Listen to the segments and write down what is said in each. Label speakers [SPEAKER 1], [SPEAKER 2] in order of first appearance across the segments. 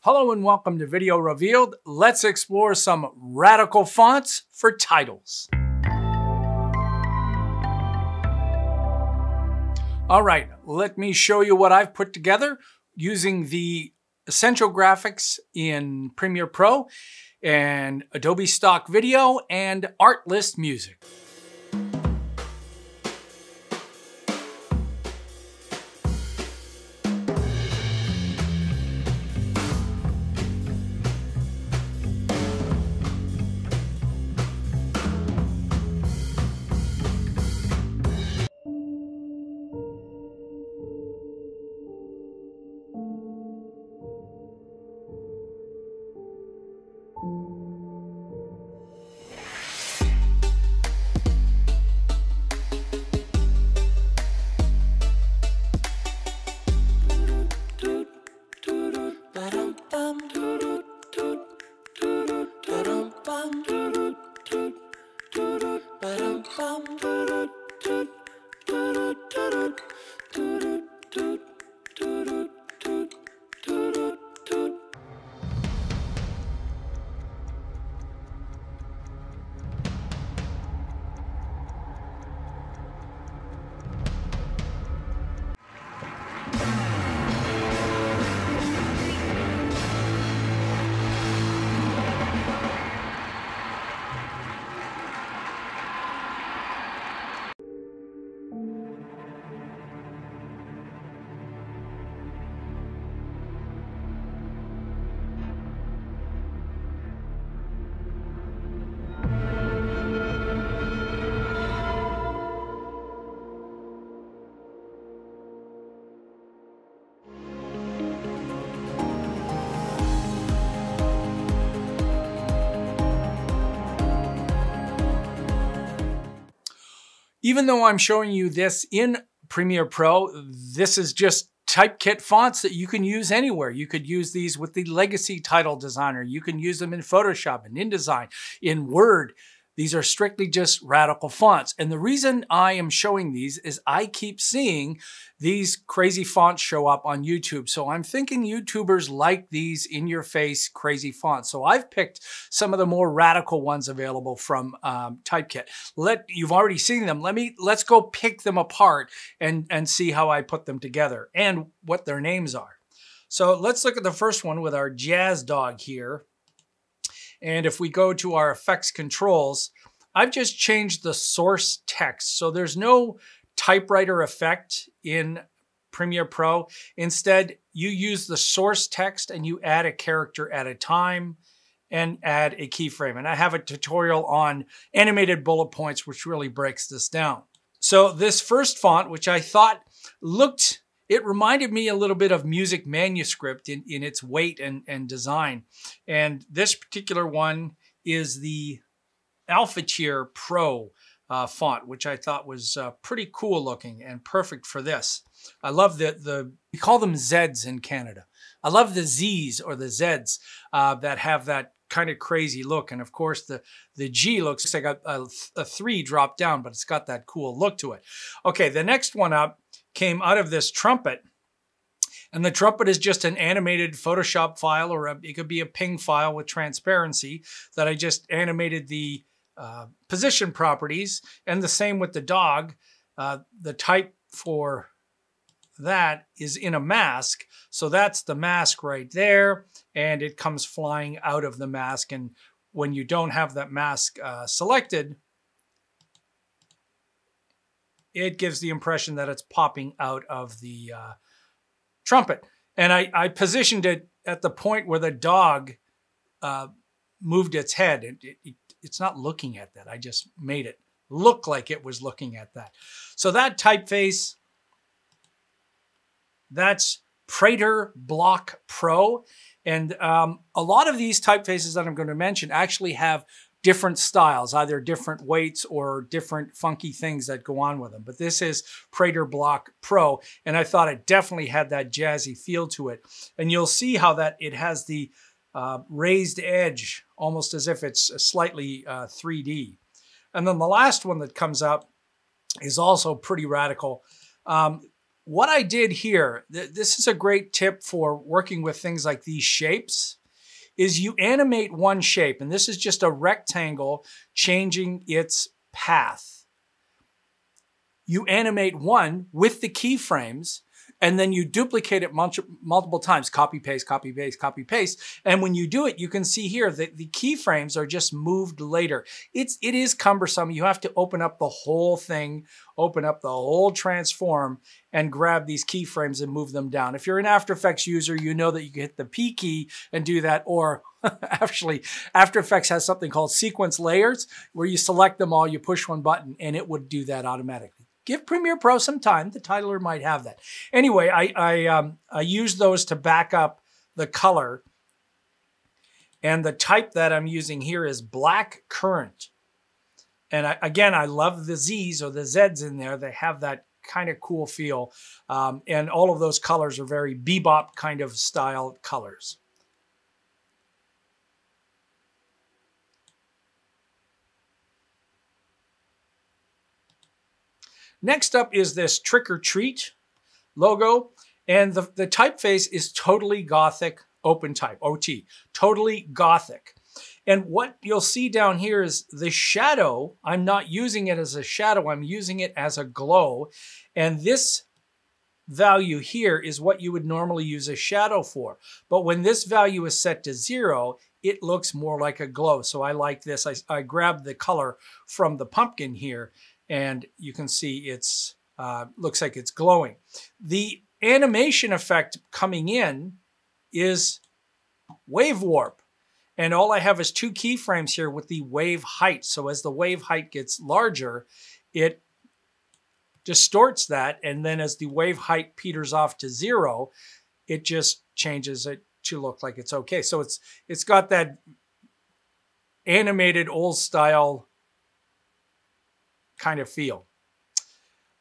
[SPEAKER 1] Hello and welcome to Video Revealed. Let's explore some radical fonts for titles. All right, let me show you what I've put together using the essential graphics in Premiere Pro and Adobe Stock Video and Artlist Music. Even though I'm showing you this in Premiere Pro, this is just typekit fonts that you can use anywhere. You could use these with the Legacy Title Designer. You can use them in Photoshop and InDesign, in Word. These are strictly just radical fonts. And the reason I am showing these is I keep seeing these crazy fonts show up on YouTube. So I'm thinking YouTubers like these in-your-face crazy fonts. So I've picked some of the more radical ones available from Typekit. You've already seen them. Let's go pick them apart and see how I put them together and what their names are. So let's look at the first one with our Jazz Dog here. And if we go to our effects controls, I've just changed the source text. So there's no typewriter effect in Premiere Pro. Instead, you use the source text and you add a character at a time and add a keyframe. And I have a tutorial on animated bullet points, which really breaks this down. So this first font, which I thought it reminded me a little bit of Music Manuscript in its weight and design. And this particular one is the Alpha Tier Pro font, which I thought was pretty cool looking and perfect for this. I love we call them Zs in Canada. I love the Zs or the Zs that have that kind of crazy look. And of course, the G looks like a 3 dropped down, but it's got that cool look to it. Okay, the next one up came out of this trumpet. And the trumpet is just an animated Photoshop file, or it could be a ping file with transparency that I just animated the position properties. And the same with the dog. The type for that is in a mask. So that's the mask right there. And it comes flying out of the mask. And when you don't have that mask selected, it gives the impression that it's popping out of the trumpet. And I positioned it at the point where the dog moved its head. It's not looking at that. I just made it look like it was looking at that. So that typeface, that's Prater Block Pro. And a lot of these typefaces that I'm going to mention actually have different styles, either different weights or different funky things that go on with them. But this is Prater Block Pro, and I thought it definitely had that jazzy feel to it. And you'll see how that it has the raised edge, almost as if it's slightly 3D. And then the last one that comes up is also pretty radical. what I did here, this is a great tip for working with things like these shapes, is you animate one shape, and this is just a rectangle changing its path. You animate one with the keyframes, and then you duplicate it multiple times, copy, paste, copy, paste, copy, paste. And when you do it, you can see here that the keyframes are just moved later. It is cumbersome. You have to open up the whole thing, open up the whole transform, and grab these keyframes and move them down. If you're an After Effects user, you know that you can hit the P key and do that, or actually, After Effects has something called sequence layers, where you select them all, you push one button, and it would do that automatically. Give Premiere Pro some time. The titler might have that. Anyway, I use those to back up the color. And the type that I'm using here is Black Currant. And again, I love the Z's or the Z's in there. They have that kind of cool feel. And all of those colors are very bebop kind of style colors. Next up is this Trick or Treat logo, and the typeface is Totally Gothic Open Type, OT, Totally Gothic. And what you'll see down here is the shadow. I'm not using it as a shadow, I'm using it as a glow. And this value here is what you would normally use a shadow for. But when this value is set to 0, it looks more like a glow. So I like this. I grabbed the color from the pumpkin here, and you can see it's looks like it's glowing. The animation effect coming in is wave warp. And all I have is 2 keyframes here with the wave height. So as the wave height gets larger, it distorts that. And then as the wave height peters off to 0, it just changes it to look like it's okay. So it's got that animated old style kind of feel.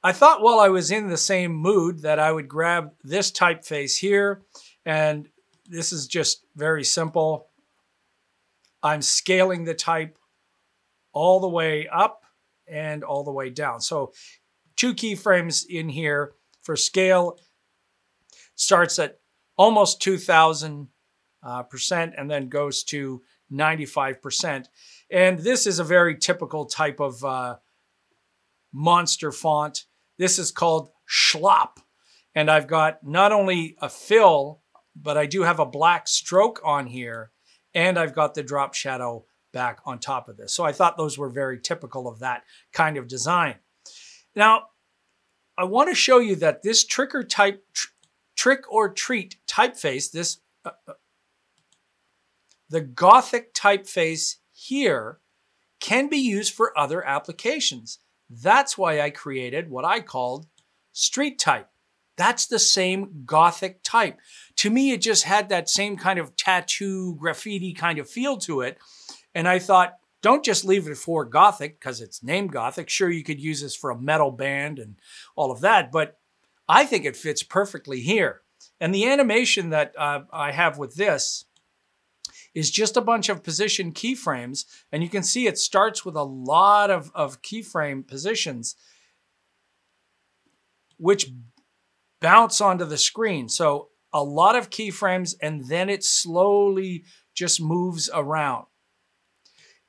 [SPEAKER 1] I thought while I was in the same mood that I would grab this typeface here, and this is just very simple. I'm scaling the type all the way up and all the way down. So 2 keyframes in here for scale. Starts at almost 2000% and then goes to 95%. And this is a very typical type of monster font. This is called Schlop. And I've got not only a fill, but I do have a black stroke on here. And I've got the drop shadow back on top of this. So I thought those were very typical of that kind of design. Now, I want to show you that this Trick or Treat typeface, this the Gothic typeface here, can be used for other applications. That's why I created what I called Street Type. That's the same Gothic type. To me, it just had that same kind of tattoo, graffiti kind of feel to it. And I thought, don't just leave it for Gothic because it's named Gothic. Sure, you could use this for a metal band and all of that, but I think it fits perfectly here. And the animation that I have with this is just a bunch of position keyframes. And you can see it starts with a lot of keyframe positions, which bounce onto the screen. So a lot of keyframes, and then it slowly just moves around.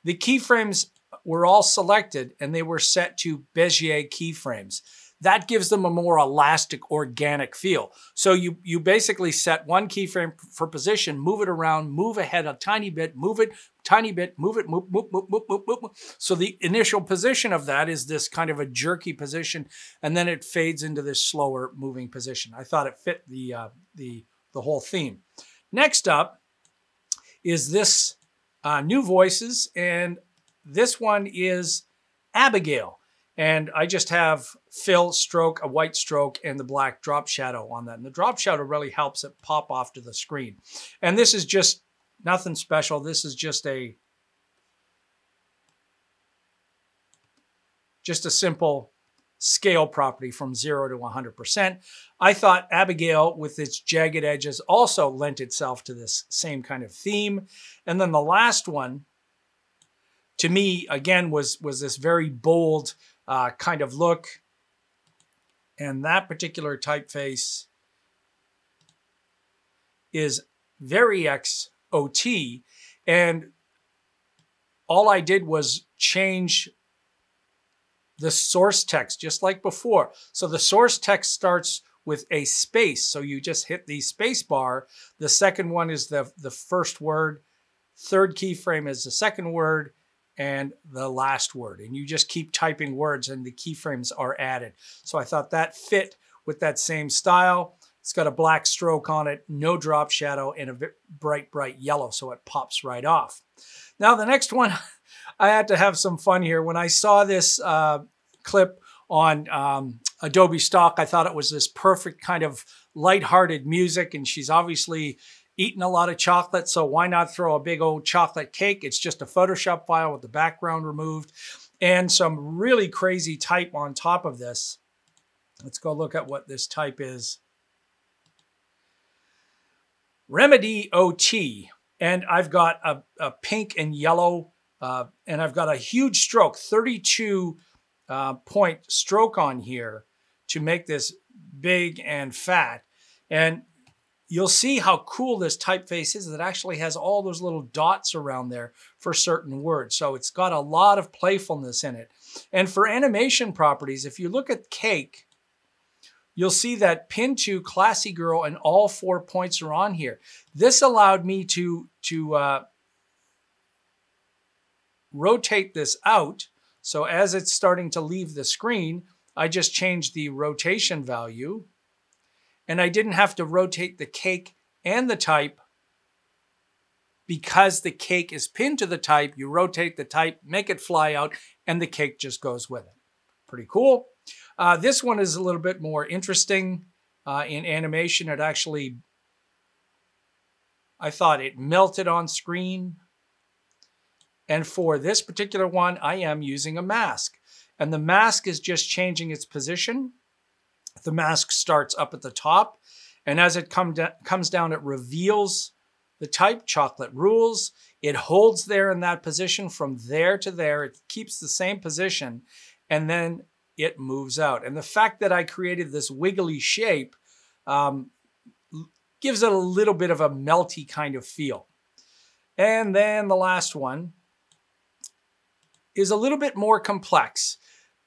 [SPEAKER 1] The keyframes were all selected and they were set to Bezier keyframes. That gives them a more elastic, organic feel. So you basically set one keyframe for position, move it around, move ahead a tiny bit, move it, tiny bit, move it, move. So the initial position of that is this kind of a jerky position, and then it fades into this slower moving position. I thought it fit the whole theme. Next up is this New Voices, and this one is Abigail. And I just have fill, stroke, a white stroke, and the black drop shadow on that. And the drop shadow really helps it pop off to the screen. And this is just nothing special. This is just a simple scale property from 0 to 100%. I thought Abigail, with its jagged edges, also lent itself to this same kind of theme. And then the last one, to me, again, was this very bold kind of look. And that particular typeface is VeryXOT. And all I did was change the source text just like before. So the source text starts with a space. So you just hit the space bar. The second one is the first word. Third keyframe is the second word and the last word. And you just keep typing words and the keyframes are added. So I thought that fit with that same style. It's got a black stroke on it, no drop shadow, and a bright, bright yellow, so it pops right off. Now the next one, I had to have some fun here. When I saw this clip on Adobe Stock, I thought it was this perfect kind of lighthearted music, and she's obviously eaten a lot of chocolate, so why not throw a big old chocolate cake? It's just a Photoshop file with the background removed and some really crazy type on top of this. Let's go look at what this type is. Remedy OT, and I've got a pink and yellow, and I've got a huge stroke, 32 point stroke on here to make this big and fat. And you'll see how cool this typeface is. It actually has all those little dots around there for certain words. So it's got a lot of playfulness in it. And for animation properties, if you look at Cake, you'll see that pin to Classy Girl and all 4 points are on here. This allowed me to rotate this out. So as it's starting to leave the screen, I just changed the rotation value. And I didn't have to rotate the cake and the type because the cake is pinned to the type. You rotate the type, make it fly out, and the cake just goes with it. Pretty cool. This one is a little bit more interesting in animation. It actually, I thought it melted on screen. And for this particular one, I am using a mask. And the mask is just changing its position. The mask starts up at the top. And as it comes down, it reveals the type, Chocolate Rules. It holds there in that position from there to there. It keeps the same position. And then it moves out. And the fact that I created this wiggly shape gives it a little bit of a melty kind of feel. And then the last one is a little bit more complex.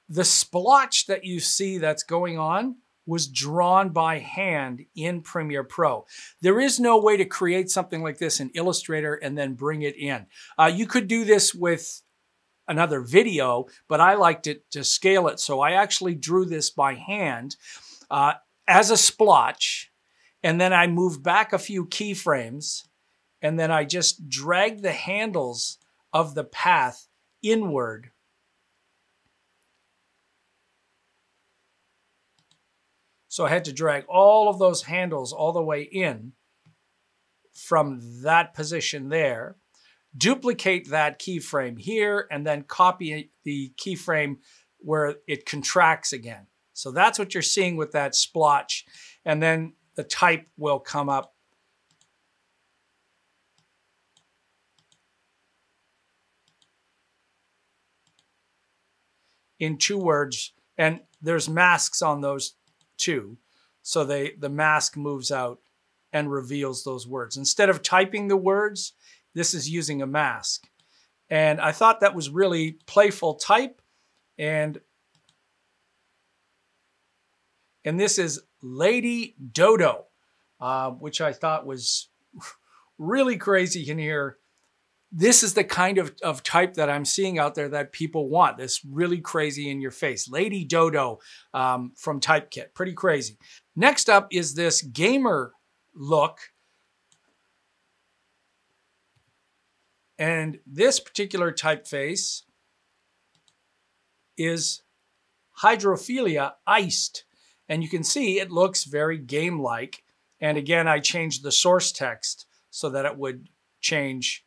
[SPEAKER 1] The splotch that you see that's going on was drawn by hand in Premiere Pro. There is no way to create something like this in Illustrator and then bring it in. You could do this with another video, but I liked it to scale it. So I actually drew this by hand as a splotch, and then I moved back a few keyframes, and then I just dragged the handles of the path inward. So I had to drag all of those handles all the way in from that position there, duplicate that keyframe here, and then copy the keyframe where it contracts again. So that's what you're seeing with that splotch. And then the type will come up in 2 words, and there's masks on those too. So the mask moves out and reveals those words. Instead of typing the words, this is using a mask. And I thought that was really playful type. And this is Lady Dodo, which I thought was really crazy in here. This is the kind of type that I'm seeing out there that people want. This really crazy in your face. Lady Dodo from Typekit. Pretty crazy. Next up is this gamer look. And this particular typeface is Hydrophilia Iced. And you can see it looks very game-like. And again, I changed the source text so that it would change.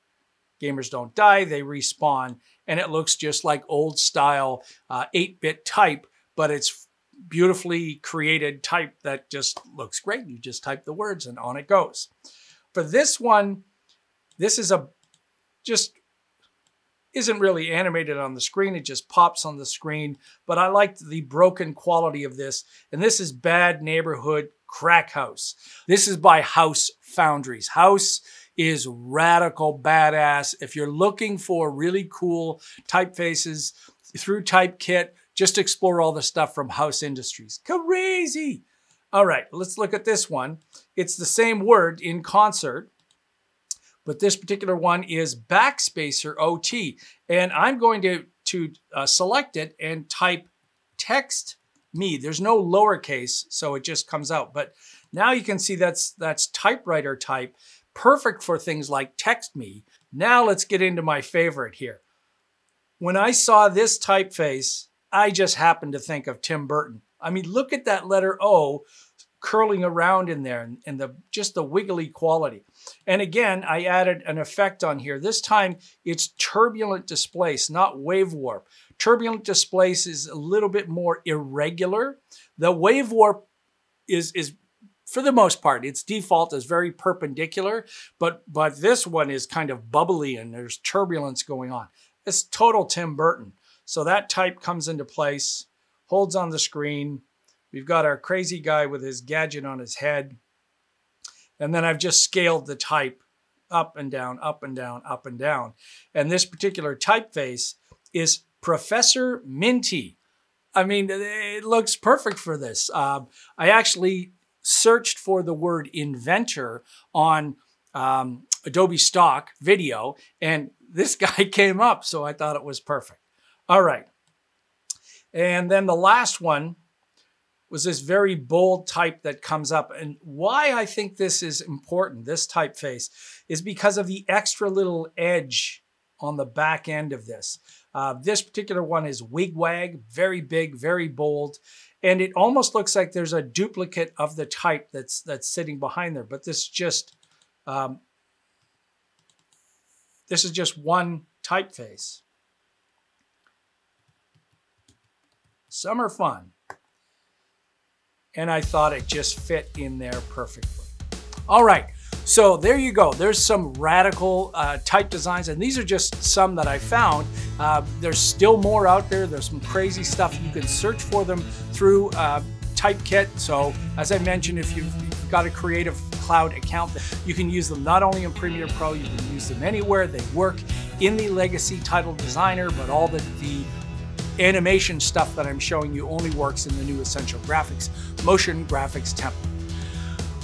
[SPEAKER 1] Gamers don't die, they respawn. And it looks just like old style 8-bit type, but it's beautifully created type that just looks great. You just type the words and on it goes. For this one, this is isn't really animated on the screen. It just pops on the screen. But I liked the broken quality of this. And this is Bad Neighborhood Crack House. This is by House Foundries. House is radical badass. If you're looking for really cool typefaces through Typekit, just explore all the stuff from House Industries. Crazy. All right, let's look at this one. It's the same word in concert, but this particular one is Backspacer OT. And I'm going to select it and type text me. There's no lowercase, so it just comes out. But now you can see that's typewriter type, perfect for things like text me. Now let's get into my favorite here. When I saw this typeface, I just happened to think of Tim Burton. I mean, look at that letter O curling around in there and just the wiggly quality. And again, I added an effect on here. This time it's turbulent displace, not wave warp. Turbulent displace is a little bit more irregular. The wave warp is for the most part, its default is very perpendicular, but this one is kind of bubbly and there's turbulence going on. It's total Tim Burton. So that type comes into place, holds on the screen. We've got our crazy guy with his gadget on his head. And then I've just scaled the type up and down, up and down, up and down. And this particular typeface is Professor Minty. I mean, it looks perfect for this. I actually searched for the word inventor on Adobe Stock video, and this guy came up, so I thought it was perfect. All right. And then the last one was this very bold type that comes up. And why I think this is important, this typeface, is because of the extra little edge on the back end of this. This particular one is Wigwag, very big, very bold. And it almost looks like there's a duplicate of the type that's sitting behind there. But this is just one typeface. Some are fun. And I thought it just fit in there perfectly. All right, so there you go. There's some radical type designs, and these are just some that I found. There's still more out there. There's some crazy stuff. You can search for them through Typekit. So as I mentioned, if you've got a Creative Cloud account, you can use them not only in Premiere Pro, you can use them anywhere. They work in the legacy title designer, but all the animation stuff that I'm showing you only works in the new Essential Graphics Motion Graphics template.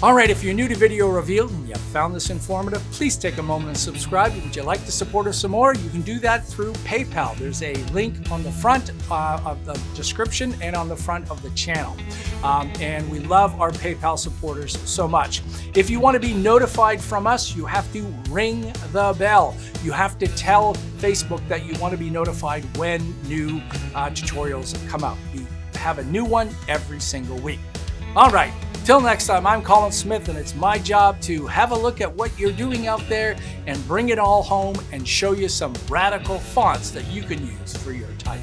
[SPEAKER 1] All right, if you're new to Video Revealed and you found this informative, please take a moment and subscribe. Would you like to support us some more? You can do that through PayPal. There's a link on the front of the description and on the front of the channel. And we love our PayPal supporters so much. If you want to be notified from us, you have to ring the bell. You have to tell Facebook that you want to be notified when new tutorials come out. We have a new one every single week. All right. Till next time, I'm Colin Smith, and it's my job to have a look at what you're doing out there and bring it all home and show you some radical fonts that you can use for your type.